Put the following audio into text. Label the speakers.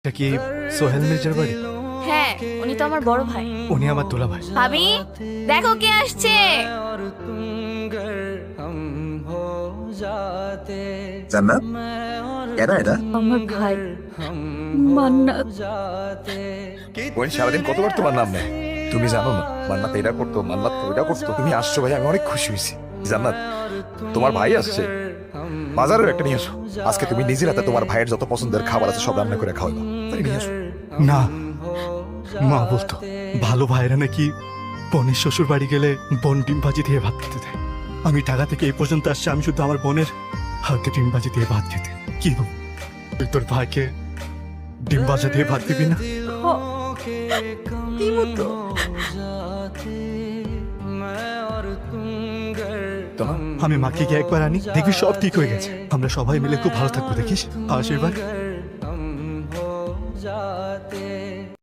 Speaker 1: এটা কি সোহেল মির্জার বাড়ি?
Speaker 2: হ্যাঁ, উনি তো আমার বড় ভাই।
Speaker 1: উনি আমার দুলা ভাই।
Speaker 2: ভাবি, দেখো কে আসছে।
Speaker 3: জান্নাত, এরা এটা
Speaker 2: আমার ভাই মান্নাত।
Speaker 3: বোন সারাদিন কতবার তোমার নাম নেয়, তুমি জানো না? মান্নাত এটা করতো, মান্নাত ওইটা করতো। তুমি আসছো ভাই, আমি অনেক খুশি হয়েছি। জান্নাত, তোমার ভাই আসছে, বাজারের একটা নিয়ে এসো। আজকে তুমি নিজের হাতে তোমার ভাইয়ের যত পছন্দের খাবার আছে সব রান্না করে খাওয়াবা। তাই নিয়ে এসো।
Speaker 1: না, মা বলতো ভালো ভাইরা নাকি বোনের শ্বশুর বাড়ি গেলে বোন ডিম ভাজি দিয়ে ভাত খেতে দেয়। আমি ঢাকা থেকে এই পর্যন্ত আসছি, আমি শুধু আমার বোনের হাতে ডিম ভাজি দিয়ে ভাত খেতে। কি বল, তুই তোর ভাইকে ডিম ভাজা দিয়ে ভাত দিবি না?
Speaker 2: কি মতো?
Speaker 3: তো না,
Speaker 1: আমি মাকে গিয়ে একবার আনি, দেখবি সব ঠিক হয়ে গেছে। আমরা সবাই মিলে খুব ভালো থাকবো, দেখিস। আশীর্বাদ।